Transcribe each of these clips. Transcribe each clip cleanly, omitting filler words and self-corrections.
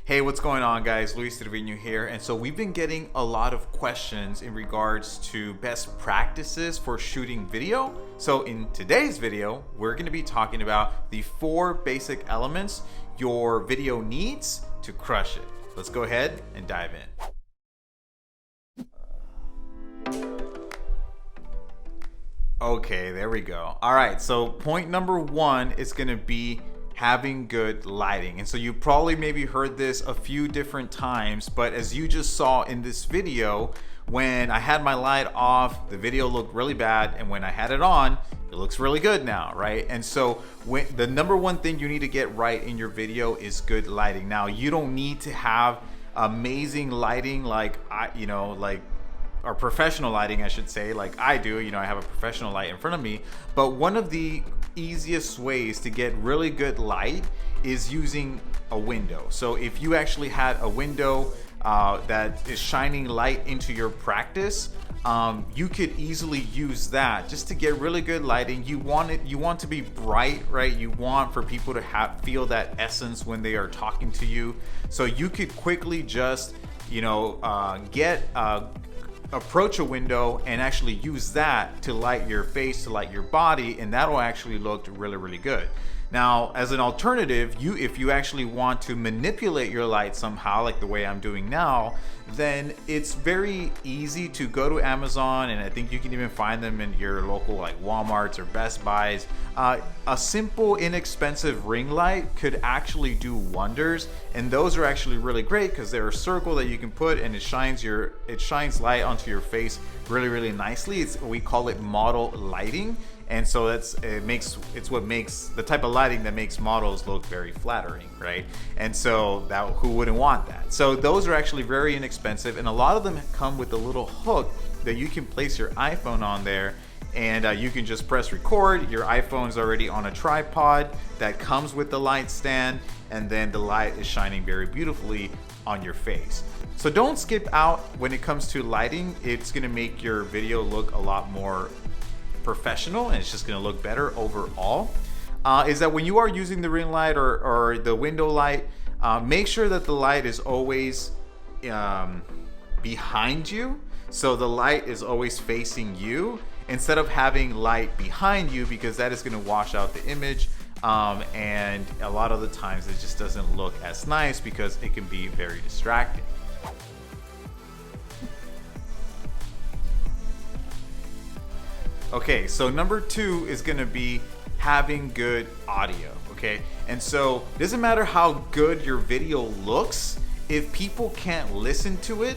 Hey, what's going on, guys? Luis Trevino here. And so we've been getting a lot of questions in regards to best practices for shooting video. So in today's video, we're going to be talking about the 4 basic elements your video needs to crush it. Let's go ahead and dive in. Okay, there we go. All right, so point number 1 is going to be having good lighting. And so you probably maybe heard this a few different times, but as you just saw in this video, when I had my light off, the video looked really bad, and when I had it on, it looks really good now, right? And so the number 1 thing you need to get right in your video is good lighting. Now, you don't need to have amazing lighting like or professional lighting, I should say, like I do. I have a professional light in front of me, but one of the easiest ways to get really good light is using a window. So if you actually had a window that is shining light into your practice, you could easily use that just to get really good lighting. You want to be bright, right? You want for people to feel that essence when they are talking to you. So you could quickly just approach a window and actually use that to light your face, to light your body, and that will actually look really, really good. Now, as an alternative, if you actually want to manipulate your light somehow, like the way I'm doing now, then it's very easy to go to Amazon, and I think you can even find them in your local like Walmarts or Best Buys. A simple, inexpensive ring light could actually do wonders, and those are actually really great because they're a circle that you can put, and it shines light onto your face really, really nicely. We call it model lighting. And so it's what makes the type of lighting that makes models look very flattering, right? And so who wouldn't want that? So those are actually very inexpensive, and a lot of them come with a little hook that you can place your iPhone on there, and you can just press record. Your iPhone's already on a tripod that comes with the light stand, and then the light is shining very beautifully on your face. So don't skip out when it comes to lighting. It's gonna make your video look a lot more professional, and it's just going to look better overall. Is that when you are using the ring light or the window light, make sure that the light is always behind you, so the light is always facing you instead of having light behind you, because that is going to wash out the image, and a lot of the times it just doesn't look as nice because it can be very distracting. Okay, so number 2 is going to be having good audio, okay? And so it doesn't matter how good your video looks, if people can't listen to it,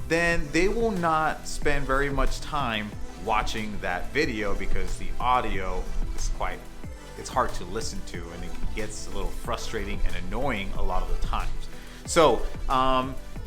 then they will not spend very much time watching that video, because the audio is it's hard to listen to, and it gets a little frustrating and annoying a lot of the times. So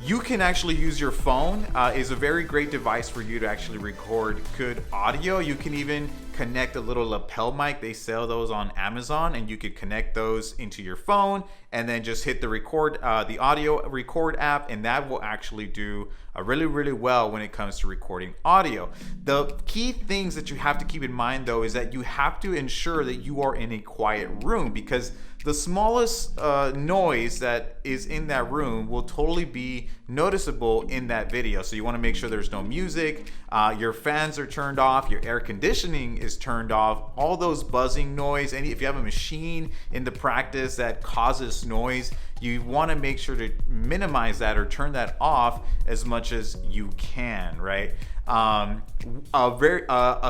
you can actually use your phone. Is a very great device for you to actually record good audio. You can even connect a little lapel mic. They sell those on Amazon, and you could connect those into your phone and then just hit the audio record app, and that will actually do really, really well when it comes to recording audio. The key things that you have to keep in mind, though, is that you have to ensure that you are in a quiet room, because the smallest noise that is in that room will totally be noticeable in that video. So you want to make sure there's no music, your fans are turned off, your air conditioning is turned off, all those buzzing noise. And if you have a machine in the practice that causes noise, you want to make sure to minimize that or turn that off as much as you can, right? A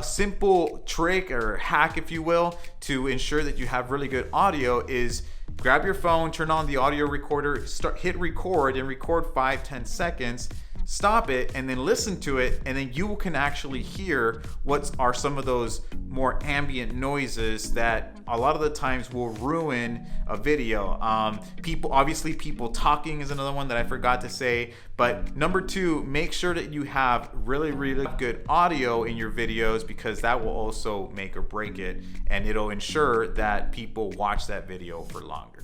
simple trick or hack, if you will, to ensure that you have really good audio is grab your phone, turn on the audio recorder, hit record, and record 5-10 seconds. Stop it and then listen to it, and then you can actually hear what are some of those more ambient noises that a lot of the times will ruin a video. People talking is another one that I forgot to say. But number 2, make sure that you have really, really good audio in your videos, because that will also make or break it, and it'll ensure that people watch that video for longer.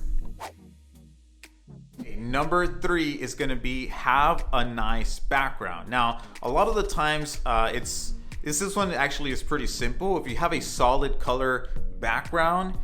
Number 3 is going to be have a nice background. Now, a lot of the times this one actually is pretty simple. If you have a solid color background,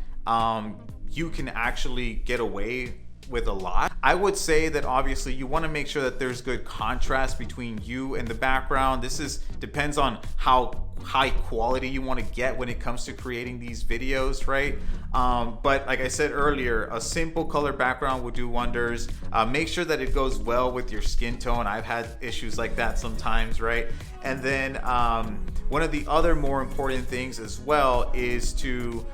you can actually get away with a lot. I would say that obviously you want to make sure that there's good contrast between you and the background. This depends on how high quality you want to get when it comes to creating these videos, right? But like I said earlier, a simple color background will do wonders. Make sure that it goes well with your skin tone. I've had issues like that sometimes, right? And then one of the other more important things as well is to,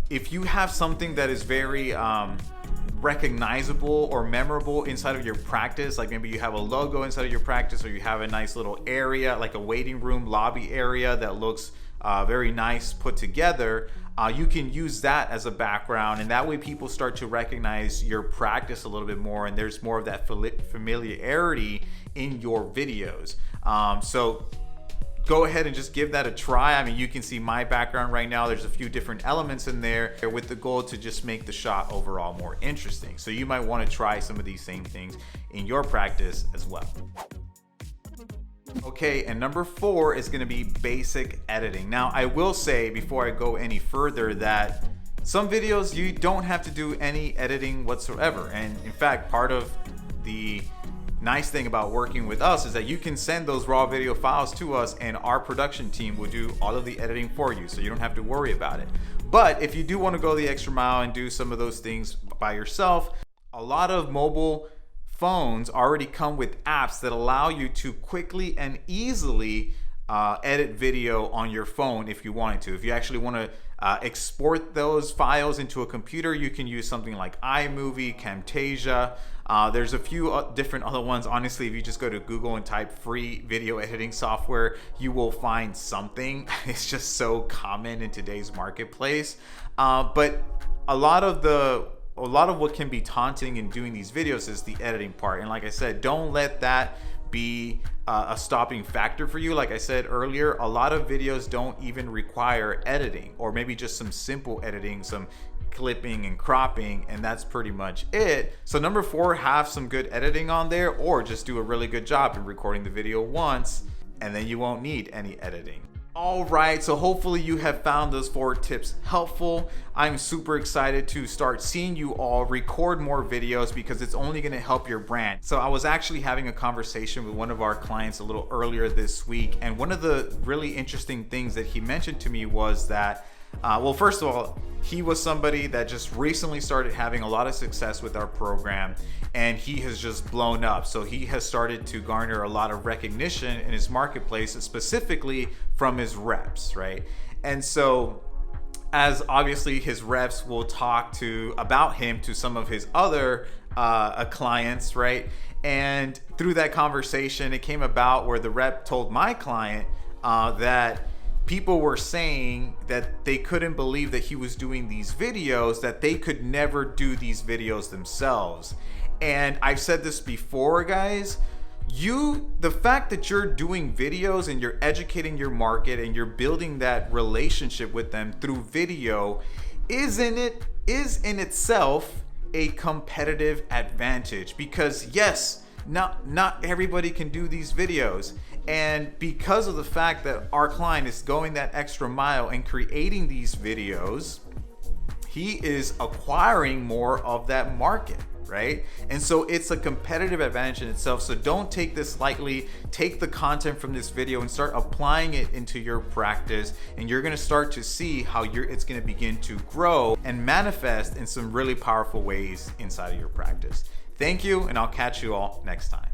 if you have something that is very recognizable or memorable inside of your practice, like maybe you have a logo inside of your practice, or you have a nice little area like a waiting room lobby area that looks very nice put together, you can use that as a background, and that way people start to recognize your practice a little bit more, and there's more of that familiarity in your videos. So go ahead and just give that a try. I mean, you can see my background right now. There's a few different elements in there with the goal to just make the shot overall more interesting. So you might want to try some of these same things in your practice as well. Okay, and number 4 is going to be basic editing. Now, I will say before I go any further that some videos you don't have to do any editing whatsoever. And in fact, part of the nice thing about working with us is that you can send those raw video files to us, and our production team will do all of the editing for you, so you don't have to worry about it. But if you do want to go the extra mile and do some of those things by yourself, a lot of mobile phones already come with apps that allow you to quickly and easily edit video on your phone if you wanted to. If you actually want to export those files into a computer, you can use something like iMovie, Camtasia. There's a few different other ones. Honestly, if you just go to Google and type free video editing software, you will find something. It's just so common in today's marketplace. But a lot of what can be taunting in doing these videos is the editing part. And like I said, don't let that be a stopping factor for you. Like I said earlier, a lot of videos don't even require editing, or maybe just some simple editing, some clipping and cropping, and that's pretty much it. So number 4, have some good editing on there, or just do a really good job in recording the video once, and then you won't need any editing. All right, so hopefully you have found those 4 tips helpful. I'm super excited to start seeing you all record more videos because it's only going to help your brand. So I was actually having a conversation with one of our clients a little earlier this week, and one of the really interesting things that he mentioned to me was that well, first of all, he was somebody that just recently started having a lot of success with our program, and he has just blown up. So he has started to garner a lot of recognition in his marketplace, specifically from his reps, right? And so as obviously his reps will talk about him to some of his other clients, right? And through that conversation, it came about where the rep told my client that people were saying that they couldn't believe that he was doing these videos, that they could never do these videos themselves. And I've said this before, guys, the fact that you're doing videos and you're educating your market and you're building that relationship with them through video is in itself a competitive advantage, because yes, not everybody can do these videos. And because of the fact that our client is going that extra mile and creating these videos, he is acquiring more of that market, right? And so it's a competitive advantage in itself. So don't take this lightly. Take the content from this video and start applying it into your practice, and you're going to start to see how it's going to begin to grow and manifest in some really powerful ways inside of your practice. Thank you, and I'll catch you all next time.